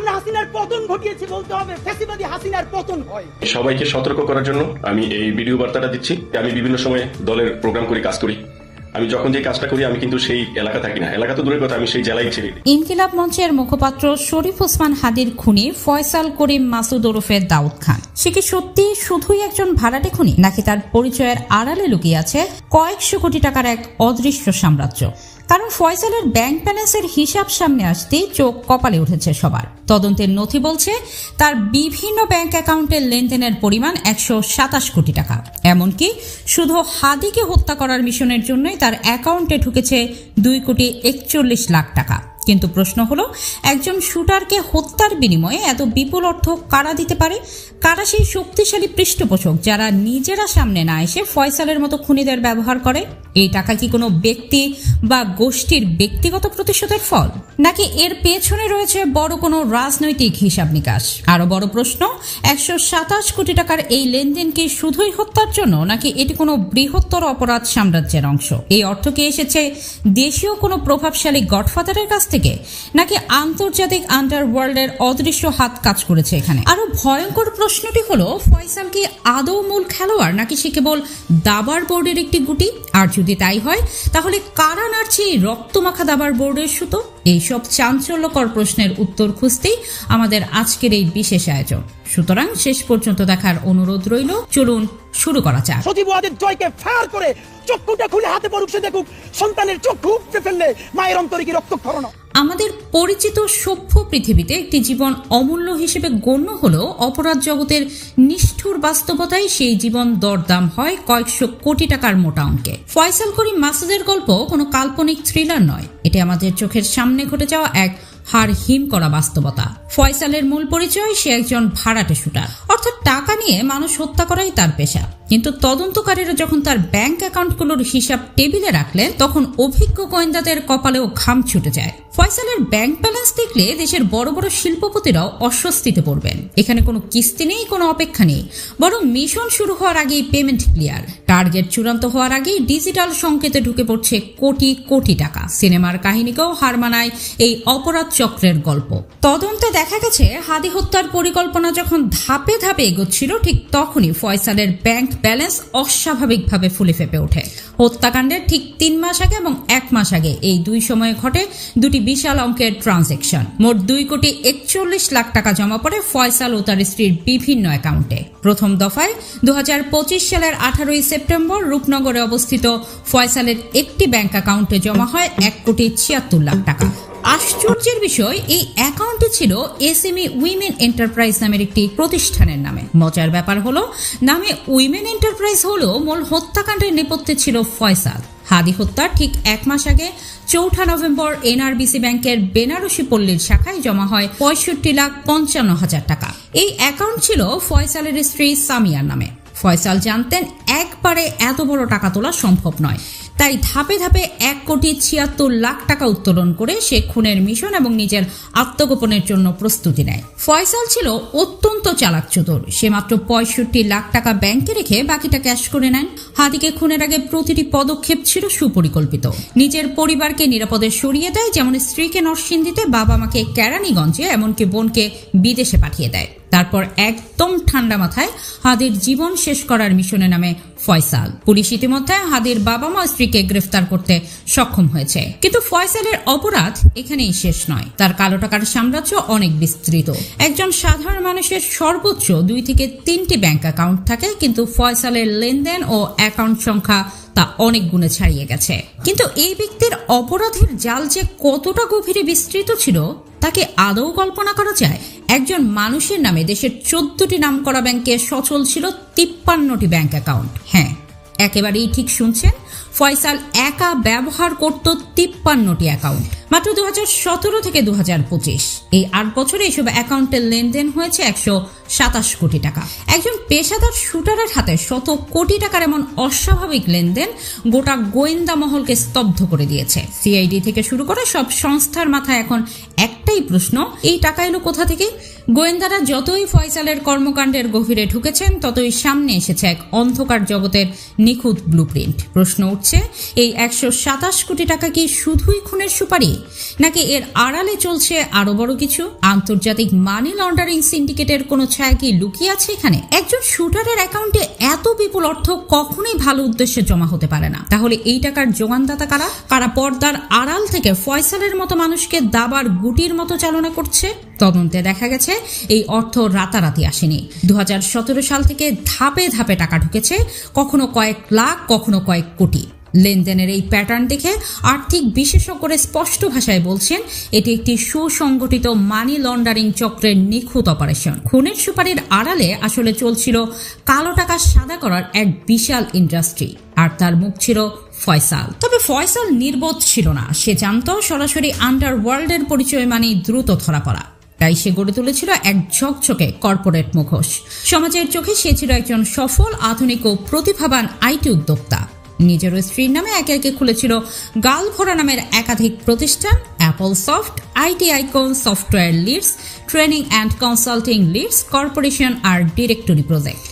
আমরা হাসিনার পতন ঘটিয়েছি বলতে হবে, ফ্যাসিবাদী হাসিনার পতন হয়। সবাইকে সতর্ক করার জন্য আমি এই ভিডিও বার্তাটা দিচ্ছি। আমি বিভিন্ন সময় দলের প্রোগ্রাম করি, কাজ করি। আমি যখন যে কাজটা করি আমি কিন্তু সেই এলাকা থাকি না, এলাকা তো দূরের কথা, আমি সেই জেলায় ছিলি। ইনকিলাব মঞ্চের মুখপাত্র শরীফ ওসমান হাদির খুনি ফয়সাল করিম মাসুদ ওরফে দাউদ খান, সে কি সত্যি শুধুই একজন ভাড়াটে খুনি, নাকি তার পরিচয়ের আড়ালে লুকিয়ে আছে কয়েকশো কোটি টাকার এক অদৃশ্য সাম্রাজ্য? কারণ ফয়সালের ব্যাংক ব্যালেন্সের হিসাব সামনে আসতেই চোখ কপালে উঠেছে সবার। তদন্তের নথি বলছে তার বিভিন্ন ব্যাংক অ্যাকাউন্টের লেনদেনের পরিমাণ 127 কোটি টাকা। এমনকি শুধু হাদিকে হত্যা করার মিশনের জন্যই তার অ্যাকাউন্টে ঢুকেছে 2,41,00,000 টাকা। কিন্তু প্রশ্ন হলো, একজন শুটারকে হত্যার বিনিময়ে এত বিপুল অর্থ কারা দিতে পারে? কারা সেই শক্তিশালী পৃষ্ঠপোষক যারা নিজেরা সামনে না এসে ফয়সালের মতো খুনিদের ব্যবহার করে? এই টাকা কি কোনো ব্যক্তি বা গোষ্ঠীর ব্যক্তিগত প্রতিশোধের ফল, নাকি এর পেছনে রয়েছে বড় কোনো রাজনৈতিক হিসাব নিকাশ? আরো বড় প্রশ্ন, 127 কোটি টাকার এই লেনদেন কি শুধুই হত্যার জন্য, নাকি এটি কোনো বৃহত্তর অপরাধ সাম্রাজ্যের অংশ? এই অর্থ কি এসেছে দেশীয় কোনো প্রভাবশালী গডফাদারের কাছ থেকে, নাকি আন্তর্জাতিক আন্ডারওয়ার্ল্ডের অদৃশ্য হাত কাজ করেছে এখানে? আরো ভয়ঙ্কর প্রশ্নটি হলো, ফয়সাল কি আদৌ মূল খেলোয়াড়, নাকি সে কেবল দাবার বোর্ডের একটি গুটি? আর যদি তাই হয়, তাহলে কারা নাড়ছে এই রক্তমাখা দাবার বোর্ডের সুতো? এইসব চাঞ্চল্যকর প্রশ্নের উত্তর খুঁজতেই আমাদের আজকের এই বিশেষ আয়োজন। সুতরাং শেষ পর্যন্ত দেখার অনুরোধ রইল। চলুন শুরু করা যাক। সজীব ওয়াজেদ জয়কে ফায়ার করে চক্ষুটা খুলে হাতে পড়ুক, সে দেখুক সন্তানের চক্ষু উপড়ে ফেললে মায়ের অন্তরে কি রক্তক্ষরণ। আমাদের পরিচিত সভ্য পৃথিবীতে একটি জীবন অমূল্য হিসেবে গণ্য হলেও অপরাধ জগতের নিষ্ঠুর বাস্তবতায় সেই জীবন দরদাম হয় কয়েকশো কোটি টাকার মোটা অঙ্কে। ফয়সাল করিম মাসুদের গল্প কোনো কাল্পনিক থ্রিলার নয়, এটি আমাদের চোখের সামনে ঘটে যাওয়া এক হাড় হিম করা বাস্তবতা। ফয়সালের মূল পরিচয়, সে একজন ভাড়াটে শুটার, অর্থাৎ টাকা নিয়ে মানুষ হত্যা করাই তার পেশা। কিন্তু তদন্তকারীরা যখন তার ব্যাংক অ্যাকাউন্টগুলোর হিসাব টেবিলে রাখলেন, তখন অভিজ্ঞ গোয়েন্দাদের কপালেও ঘাম ছুটে যায়। ফয়সালের ব্যাংক ব্যালেন্স দেখলে দেশের বড় বড় শিল্পপতিরাও অস্বস্তিতে পড়বেন। এখানে কোনো কিস্তি নেই, কোনো অপেক্ষা নেই, বরং মিশন শুরু হওয়ার আগেই পেমেন্ট ক্লিয়ার। টার্গেট চূড়ান্ত হওয়ার আগেই ডিজিটাল সংকেতে ঢুকে পড়ছে কোটি কোটি টাকা। সিনেমার কাহিনীকেও হার মানায় এই অপরাধ চক্রের গল্প। তদন্তে দেখা গেছে, হাদি হত্যার পরিকল্পনা যখন ধাপে ধাপে এগোচ্ছিল, ঠিক তখনই ফয়সালের ব্যাংক ব্যালেন্স অস্বাভাবিকভাবে ফুলে ফেপে ওঠে। হত্যাকাণ্ডের ঠিক 3 মাস আগে এবং 1 মাস আগে এই দুই সময়ে ঘটে দুটি বিশাল অঙ্কের ট্রানজেকশন। মোট 2,41,00,000 টাকা জমা পড়ে ফয়সাল ও তার স্ত্রীর বিভিন্ন অ্যাকাউন্টে। প্রথম দফায় 2025 সালের 18 সেপ্টেম্বর রূপনগরে অবস্থিত ফয়সালের একটি ব্যাংক অ্যাকাউন্টে জমা হয় 1,76,00,000 টাকা। আশ্চর্যের বিষয়, এই অ্যাকাউন্টে ছিল এসএমই উইমেন এন্টারপ্রাইজ নামের একটি প্রতিষ্ঠানের নামে। মজার ব্যাপার হলো, নামে উইমেন এন্টারপ্রাইজ হলেও মূল হত্যাকাণ্ডের নেপথ্যে ছিল ফয়সাল। হাদি হত্যার ঠিক 1 মাস আগে 4 নভেম্বর এনআরবিসি ব্যাংকের বেনারসি পল্লীর শাখায় জমা হয় 65,55,000 টাকা। এই অ্যাকাউন্ট ছিল ফয়সালের স্ত্রী সামিয়ার নামে। ফয়সাল জানতেন একবারে এত বড় টাকা তোলা সম্ভব নয়, তাই ধাপে ধাপে 1,76,00,000 টাকা উত্তোলন করে সে খুনের মিশন এবং নিজের আত্মগোপনের জন্য প্রস্তুতি নেয়। ফয়সাল ছিল অত্যন্ত চালাক চতুর। সে মাত্র 65,00,000 টাকা ব্যাংকে রেখে বাকিটা ক্যাশ করে নেন। হাদিকে খুনের আগে প্রতিটি পদক্ষেপ ছিল সুপরিকল্পিত। নিজের পরিবারকে নিরাপদে সরিয়ে দেয়, যেমন স্ত্রীকে নরসিংদীতে, বাবা মাকে কেরানীগঞ্জে, এমনকি বোনকে বিদেশে পাঠিয়ে দেয়। তারপর একদম ঠান্ডা মাথায় হাদির জীবন শেষ করার মিশনে নামে ফয়সাল। পুলিশ ইতিমধ্যে হাদির বাবা মা স্ত্রীকে গ্রেফতার করতে সক্ষম হয়েছে। কিন্তু ফয়সালের অপরাধ এখানেই শেষ নয়। তার কালো টাকার সাম্রাজ্য অনেক বিস্তৃত। একজন সাধারণ মানুষের সর্বোচ্চ 2 থেকে 3টি ব্যাংক অ্যাকাউন্ট থাকে, কিন্তু ফয়সালের লেনদেন ও অ্যাকাউন্ট সংখ্যা তা অনেক গুণে ছাড়িয়ে গেছে। কিন্তু এই ব্যক্তির অপরাধের জাল যে কতটা গভীরে বিস্তৃত ছিল, তাকে আদৌ কল্পনা করা যায়? একজন মানুষের নামে দেশের 14টি নামকরা ব্যাংকে সচল ছিল 53টি ব্যাংক অ্যাকাউন্ট। হ্যাঁ, একেবারেই ঠিক শুনছেন, ফয়সাল একা ব্যবহার করত 53টি অ্যাকাউন্ট। মাত্র 2017 থেকে 2025 এই 8 বছরে এইসব অ্যাকাউন্টের লেনদেন হয়েছে 127 কোটি টাকা। একজন পেশাদার শুটারের হাতে শত কোটি টাকার এমন অস্বাভাবিক লেনদেন গোটা গোয়েন্দা মহলকে স্তব্ধ করে দিয়েছে। সিআইডি থেকে শুরু করে সব সংস্থার মাথায় এখন একটাই প্রশ্ন, এই টাকা এলো কোথা থেকে? গোয়েন্দারা যতই ফয়সালের কর্মকাণ্ডের গভীরে ঢুকেছেন, ততই সামনে এসেছে এক অন্ধকার জগতের নিখুঁত ব্লুপ্রিন্ট। প্রশ্ন উঠছে, এই 127 কোটি টাকা কি শুধুই খুনের সুপারি, নাকি এর আড়ালে চলছে আরো বড় কিছু? আন্তর্জাতিক মানি লন্ডারিং সিন্ডিকেটের কোনো ছায়া কি লুকিয়ে আছে এখানে? একজন শুটারের অ্যাকাউন্টে এত বিপুল অর্থ কখনোই ভালো উদ্দেশ্যে জমা হতে পারে না। তাহলে এই টাকার যোগানদাতা কারা? কারা পর্দার আড়াল থেকে ফয়সালের মতো মানুষকে দাবার গুটির মতো চালনা করছে? তদন্তে দেখা গেছে এই অর্থ রাতারাতি আসেনি। 2017 সাল থেকে ধাপে ধাপে টাকা ঢুকেছে, কখনো কয়েক লাখ, কখনো কয়েক কোটি। লেনদেনের এই প্যাটার্ন দেখে আর্থিক বিশেষজ্ঞরা স্পষ্ট ভাষায় বলছেন এটি একটি সুসংগঠিত মানি লন্ডারিং চক্রের নিখুঁত অপারেশন। খুনের সুপারির আড়ালে আসলে চলছিল কালো টাকা সাদা করার এক বিশাল ইন্ডাস্ট্রি, আর তার মুখ ছিল ফয়সাল। তবে ফয়সাল নির্বোধ ছিল না, সে জানতো সরাসরি আন্ডারওয়ার্ল্ডের পরিচয় মানেই দ্রুত ধরা পড়া। তাই সে গড়ে তুলেছিল এক ঝকঝকে কর্পোরেট মুখোশ। সমাজের চোখে সে ছিল একজন সফল, আধুনিক ও প্রতিভাবান আইটি উদ্যোক্তা। নিজের স্ত্রীর নামে একে একে খুলেছিল গালভরা নামের একাধিক প্রতিষ্ঠান, Apple soft, IT icon, software leads, training and consulting leads corporation আর ডিরেক্টরি প্রজেক্ট।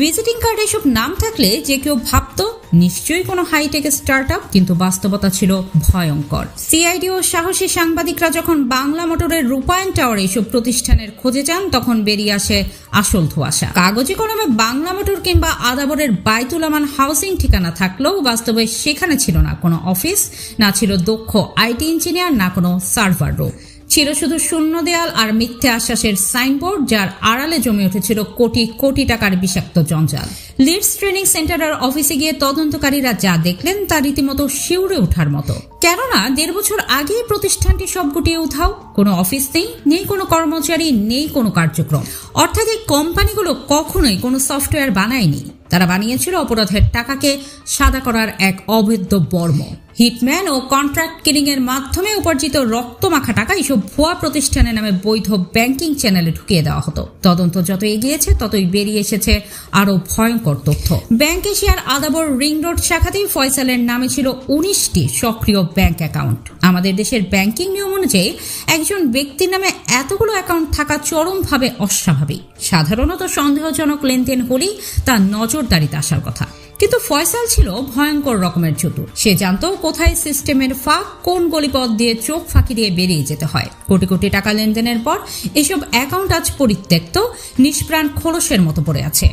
ভিজিটিং কার্ড এসব নাম থাকলে যে কেউ ভাবত নিশ্চয়ই কোনো হাইটেক স্টার্টআপ, কিন্তু বাস্তবতা ছিল ভয়ঙ্কর। সিআইডি ও সাহসী সাংবাদিকরা যখন বাংলা মোটরের রূপায়ণ টাওয়ার এইসব প্রতিষ্ঠানের খোঁজে যান, তখন বেরিয়ে আসে আসল ধোঁয়াশা। কাগজে কলমে বাংলা মোটর কিংবা আদাবরের বাইতুল আমান হাউসিং ঠিকানা থাকলেও বাস্তবে সেখানে ছিল না কোনো অফিস, না ছিল দক্ষ আইটি ইঞ্জিনিয়ার, না কোনো সার্ভার রুম। ছিল শুধু শূন্য দেয়াল আর মিথ্যে আশ্বাসের সাইনবোর্ড, যার আড়ালে জমে উঠেছিল কোটি কোটি টাকার বিষাক্ত জঞ্জাল। লিডস ট্রেনিং সেন্টারের অফিসে গিয়ে তদন্তকারীরা যা দেখলেন তা রীতিমতো শিউরে ওঠার মতো। কেননা 1.5 বছর আগেই প্রতিষ্ঠানটি সব গুটিয়ে উধাও। কোনো অফিস নেই, নেই কোনো কর্মচারী, নেই কোনো কার্যক্রম। অর্থাৎ এই কোম্পানিগুলো কখনোই কোনো সফটওয়্যার বানায়নি, তারা বানিয়েছিল অপরাধের টাকাকে সাদা করার এক অবৈধ বর্ম। হিটম্যান ও কন্ট্রাক্ট কিলিং এর মাধ্যমে উপার্জিত রক্তমাখা টাকা এইসব ভুয়া প্রতিষ্ঠানের নামে বৈধ ব্যাংকিং চ্যানেলে ঢুকিয়ে দেওয়া হতো। তদন্ত যত এগিয়েছে ততই বেরিয়ে এসেছে আরো ভয়ঙ্কর তথ্য। ব্যাংক এশিয়ার আদাবর রিং রোড শাখাতেই ফয়সালের নামে ছিল 19টি সক্রিয় ব্যাংক অ্যাকাউন্ট। আমাদের দেশের ব্যাংকিং নিয়ম অনুযায়ী একজন ব্যক্তির নামে এতগুলো অ্যাকাউন্ট থাকা চরমভাবে অস্বাভাবিক। সাধারণত সন্দেহজনক লেনদেন হলেই তা নজরদারিতে আসার কথা, কিন্তু ফয়সাল ছিল ভয়ঙ্কর রকমের চতুর। সে জানতো কোথায় সিস্টেমের ফাঁক, কোন গলিপথ দিয়ে চোখ ফাঁকি দিয়ে বেরিয়ে যেতে হয়। কোটি কোটি টাকা লেনদেনের পর এসব অ্যাকাউন্ট আজ পরিত্যক্ত, নিষ্প্রাণ খোলসের মতো পড়ে আছে।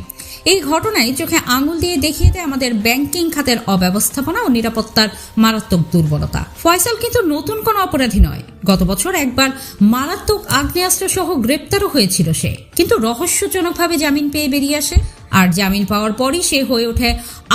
এই ঘটনায় চোখে আঙুল দিয়ে দেখিয়ে দেয় আমাদের ব্যাংকিং খাতের অব্যবস্থাপনা ও নিরাপত্তার মারাত্মক দুর্বলতা। ফয়সাল কিন্তু নতুন কোনো অপরাধী নয়। গত বছর একবার মারাত্মক আগ্নেয়াস্ত্র সহ গ্রেপ্তারও হয়েছিল সে, কিন্তু রহস্যজনকভাবে জামিন পেয়ে বেরিয়ে আসে। আর জামিন পাওয়ার পরই সে হয়ে ওঠে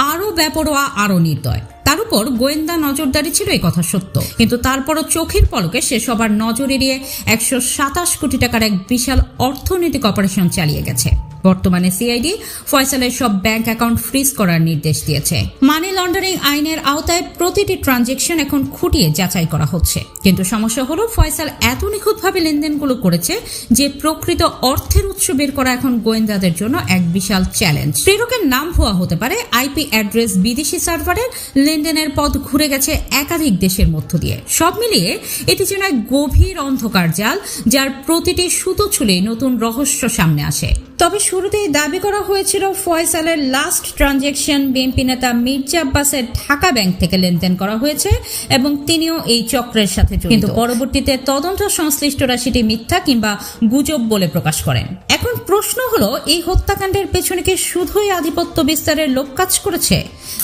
আরো বেপরোয়া, আরো নির্দয়। তার উপর গোয়েন্দা নজরদারি ছিল, এই কথা সত্য, কিন্তু তারপরও চোখের পলকে সে সবার নজর এড়িয়ে 127 কোটি টাকার এক বিশাল অর্থনৈতিক অপারেশন চালিয়ে গেছে। বর্তমানে সিআইডি ফয়সালের সব ব্যাংক অ্যাকাউন্ট ফ্রিজ করার নির্দেশ দিয়েছে। মানি লন্ডারিং আইনের আওতায় প্রতিটি ট্রানজেকশন এখন খুঁটিয়ে যাচাই করা হচ্ছে। কিন্তু সমস্যা হলো ফয়সাল এত নিখুঁতভাবে লেনদেনগুলো করেছে যে প্রকৃত অর্থের উৎস বের করা এখন গোয়েন্দাদের জন্য এক বিশাল চ্যালেঞ্জ। প্রেরকের নাম ভুয়া হতে পারে, আইপি অ্যাড্রেস বিদেশি সার্ভারের, লেনদেনের পথ ঘুরে গেছে একাধিক দেশের মধ্য দিয়ে। সব মিলিয়ে এটি যেন এক গভীর অন্ধকার জাল, যার প্রতিটি সুতো ছুলেই নতুন রহস্য সামনে আসে। তবে শুরুতেই দাবি করা হয়েছিল ফয়সালের লাস্ট ট্রানজেকশন বিএনপি নেতা মির্জা আব্বাসের ঢাকা ব্যাংক থেকে লেনদেন করা হয়েছে এবং তিনিও এই চক্রের সাথে জড়িত। কিন্তু পরবর্তীতে তদন্ত সংশ্লিষ্টরা সেটি মিথ্যা কিংবা গুজব বলে প্রকাশ করেন। এখন প্রশ্ন হলো, এই হত্যাকাণ্ডের পেছনে কি শুধুই আধিপত্য বিস্তারের লোক কাজ করেছে,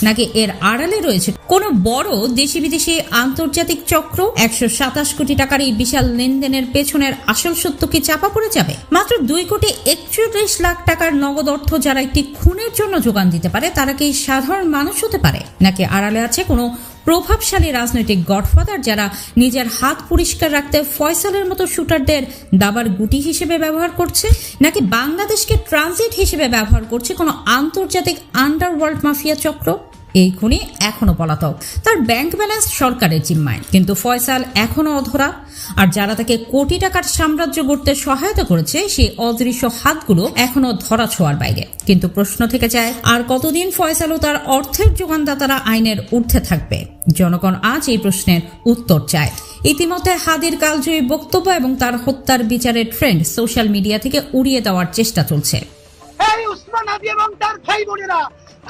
নাকি এর আড়ালে রয়েছে কোনো বড় দেশি বিদেশি আন্তর্জাতিক চক্র? 127 কোটি টাকার এই বিশাল লেনদেনের পেছনের আসল সত্য কি চাপা পড়ে যাবে? মাত্র 2,41 লাখ টাকার নগদ অর্থ যারা একটি খুনের জন্য যোগান দিতে পারে, তারা কি সাধারণ মানুষ হতে পারে, নাকি আড়ালে আছে কোনো প্রভাবশালী রাজনৈতিক গডফাদার যারা নিজের হাত পরিষ্কার রাখতে ফয়সালের মতো শুটারদের দাবার গুটি হিসেবে ব্যবহার করছে, নাকি বাংলাদেশকে ট্রানজিট হিসেবে ব্যবহার করছে কোনো আন্তর্জাতিক আন্ডারওয়ার্ল্ড মাফিয়া চক্র? এই খুনি এখনো পলাতক, তার ব্যাংক ব্যালেন্স সরকারের জিম্মায়, কিন্তু ফয়সাল এখনো অধরা। আর যারা তাকে কোটি টাকার সাম্রাজ্য গড়তে সহায়তা করেছে, সেই অদৃশ্য হাতগুলো এখনো ধরা ছোঁয়ার বাইরে। কিন্তু প্রশ্ন থেকে যায়, আর কতদিন ফয়সাল ও তার অর্থের যোগানদাতারা আইনের ঊর্ধ্বে থাকবে? জনগণ আজ এই প্রশ্নের উত্তর চায়। ইতিমধ্যে হাদির কালজয়ী বক্তব্য এবং তার হত্যার বিচারের ট্রেন্ড সোশ্যাল মিডিয়া থেকে উড়িয়ে দেওয়ার চেষ্টা চলছে। এই উসমান হাদি এবং তার ভাই বোনেরা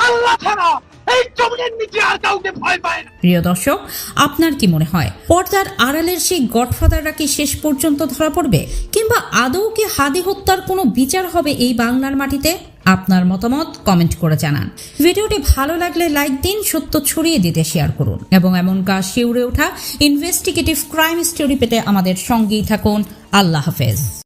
আল্লাহ ছাড়া এই জমিনের নিচে আর কাউকে ভয় পায় না। প্রিয় দর্শক, আপনার কি মনে হয় পর্দার আড়ালের সেই গডফাদাররা কি শেষ পর্যন্ত ধরা পড়বে, কিংবা আদৌ কি হাদি হত্যার কোনো বিচার হবে এই বাংলার মাটিতে? আপনার মতামত কমেন্ট করে জানান। ভিডিওটি ভালো লাগলে লাইক দিন, সত্য ছড়িয়ে দিতে শেয়ার করুন এবং এমন কাজ শিউরে ওঠা ইনভেস্টিগেটিভ ক্রাইম স্টোরি পেতে আমাদের সঙ্গেই থাকুন। আল্লাহ হাফেজ।